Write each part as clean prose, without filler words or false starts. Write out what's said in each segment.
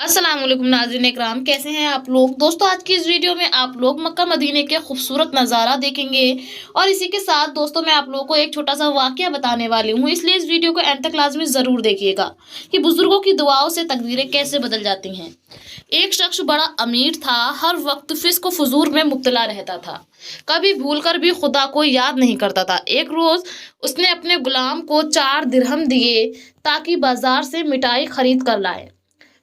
अस्सलाम वालेकुम नाज़रीन इकराम, कैसे हैं आप लोग। दोस्तों आज की इस वीडियो में आप लोग मक्का मदीने के खूबसूरत नज़ारा देखेंगे और इसी के साथ दोस्तों मैं आप लोगों को एक छोटा सा वाकया बताने वाली हूँ, इसलिए इस वीडियो को एंड तक लाजमी ज़रूर देखिएगा कि बुजुर्गों की दुआओं से तकदीरें कैसे बदल जाती हैं। एक शख्स बड़ा अमीर था, हर वक्त फिस्क व फजूर में मुब्तला रहता था, कभी भूल कर भी खुदा को याद नहीं करता था। एक रोज़ उसने अपने गुलाम को 4 दिरहम दिए ताकि बाजार से मिठाई खरीद कर लाए।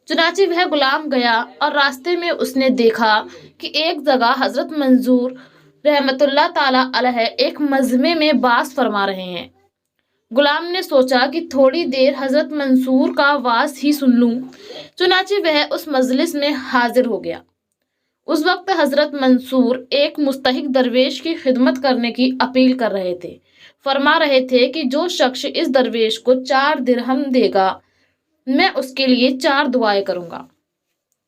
चुनांचे वह गुलाम गया और रास्ते में उसने देखा कि एक जगह हजरत मंसूर रहमतुल्लाह ताला अलैह एक मजमे में बास फरमा रहे हैं। गुलाम ने सोचा कि थोड़ी देर हजरत मंसूर का वास ही सुन लूं। चुनांचे वह उस मजलिस में हाजिर हो गया। उस वक्त हजरत मंसूर एक मुस्तहिक दरवेश की खिदमत करने की अपील कर रहे थे। फरमा रहे थे कि जो शख्स इस दरवेश को 4 दिरहम देगा मैं उसके लिए 4 दुआएं करूंगा।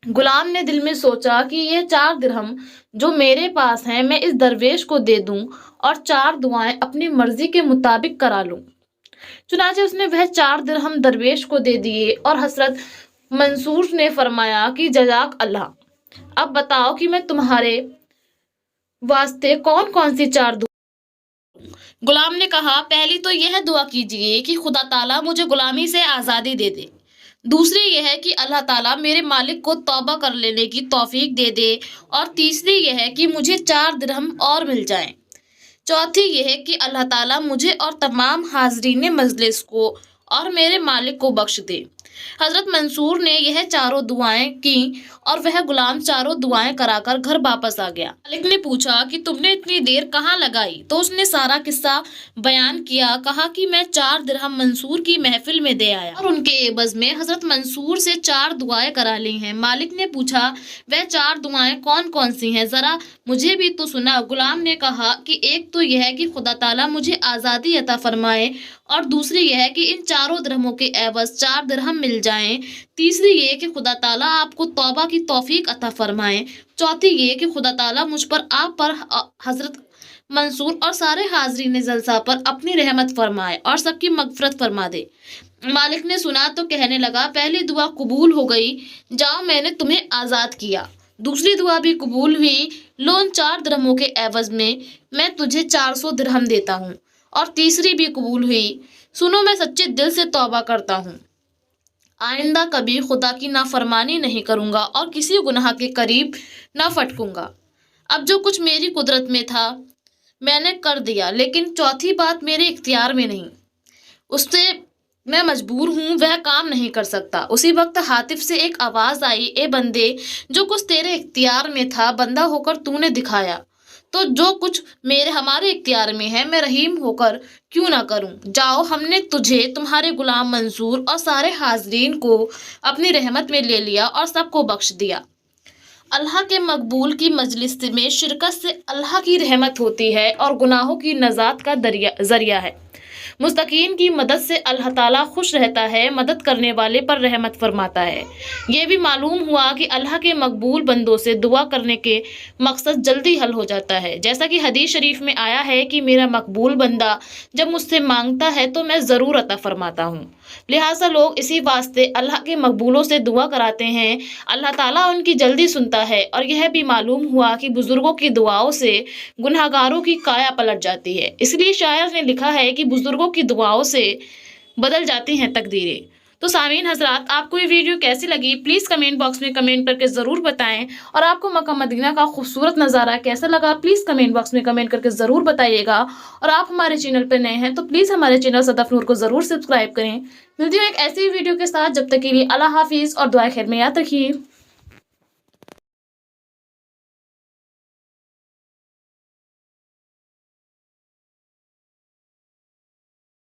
गुलाम ने दिल में सोचा कि ये 4 दिरहम जो मेरे पास हैं मैं इस दरवेश को दे दूं और 4 दुआएं अपनी मर्जी के मुताबिक करा लूं। चुनांचे उसने वह 4 दिरहम दरवेश को दे दिए और हजरत मंसूर ने फरमाया कि जजाक अल्लाह, अब बताओ कि मैं तुम्हारे वास्ते कौन कौन सी 4 दुआ। गुलाम ने कहा, पहली तो यह दुआ कीजिए कि खुदा ताला मुझे गुलामी से आज़ादी दे दे। दूसरी यह है कि अल्लाह ताला मेरे मालिक को तौबा कर लेने की तौफीक दे दे। और तीसरी यह है कि मुझे 4 दिरहम और मिल जाएं। चौथी यह है कि अल्लाह ताला मुझे और तमाम हाजरीन मजलिस को और मेरे मालिक को बख्श दे। हजरत मंसूर ने यह चारों दुआएं की और वह गुलाम चारों दुआएं कराकर घर वापस आ गया। मालिक ने पूछा कि तुमने इतनी देर कहाँ लगाई, तो उसने सारा किस्सा बयान किया। कहा कि मैं 4 दिरहम मंसूर की महफिल में दे आया और उनके एवज में हजरत मंसूर से 4 दुआएं करा ली हैं। मालिक ने पूछा, वह 4 दुआएं कौन कौन सी हैं, जरा मुझे भी तो सुना। गुलाम ने कहा कि एक तो यह है कि खुदा ताला मुझे आज़ादी अता फरमाए और दूसरी यह है कि इन 4 दिरहमों के एवज 4 दिरहम मिल जाएं। तीसरी ये कि खुदा ताला आपको तौबा की तौफीक अता फरमाए। चौथी ये कि खुदा ताला मुझ पर, आप पर, हजरत मंसूर और सारे हाजरीन जलसा पर अपनी रहमत फरमाए और सबकी मगफरत फरमा दे। मालिक ने सुना तो कहने लगा, पहली दुआ कबूल हो गई, जाओ मैंने तुम्हें आज़ाद किया। दूसरी दुआ भी कबूल हुई, लो उन 4 दिरहमों के एवज में मैं तुझे 400 दिरहम देता हूँ। और तीसरी भी कबूल हुई, सुनो मैं सच्चे दिल से तौबा करता हूँ, आइंदा कभी खुदा की नाफरमानी नहीं करूँगा और किसी गुनाह के करीब ना फटकूंगा। अब जो कुछ मेरी कुदरत में था मैंने कर दिया, लेकिन चौथी बात मेरे इख्तियार में नहीं, उससे मैं मजबूर हूँ, वह काम नहीं कर सकता। उसी वक्त हातिफ से एक आवाज़ आई, ए बंदे, जो कुछ तेरे इख्तियार में था बंदा होकर तूने दिखाया, तो जो कुछ हमारे इख्तियार में है मैं रहीम होकर क्यों ना करूं। जाओ, हमने तुझे, तुम्हारे गुलाम मंसूर और सारे हाजरीन को अपनी रहमत में ले लिया और सबको बख्श दिया। अल्लाह के मकबूल की मजलिस में शिरकत से अल्लाह की रहमत होती है और गुनाहों की नजात का जरिया है। मुस्तकीन की मदद से अल्लाह ताला खुश रहता है, मदद करने वाले पर रहमत फरमाता है। ये भी मालूम हुआ कि अल्लाह के मकबूल बंदों से दुआ करने के मकसद जल्दी हल हो जाता है। जैसा कि हदीस शरीफ में आया है कि मेरा मकबूल बंदा जब मुझसे मांगता है तो मैं ज़रूर अता फरमाता हूँ। लिहाजा लोग इसी वास्ते अल्लाह के मकबूलों से दुआ कराते हैं, अल्लाह ताला उनकी जल्दी सुनता है। और यह भी मालूम हुआ कि बुजुर्गों की दुआओं से गुनहगारों की काया पलट जाती है। इसलिए शायर ने लिखा है कि बुजुर्गों की दुआओं से बदल जाती हैं तकदीरें। तो सामीन हजरात, आपको ये वीडियो कैसी लगी प्लीज़ कमेंट बॉक्स में कमेंट करके ज़रूर बताएं। और आपको मक्का मदीना का खूबसूरत नज़ारा कैसा लगा प्लीज़ कमेंट बॉक्स में कमेंट करके ज़रूर बताइएगा। और आप हमारे चैनल पर नए हैं तो प्लीज़ हमारे चैनल सदफ नूर को ज़रूर सब्सक्राइब करें। मिलती हूँ एक ऐसी वीडियो के साथ, जब तक के लिए अल्लाह हाफिज़ और दुआ खैर में याद रखिए।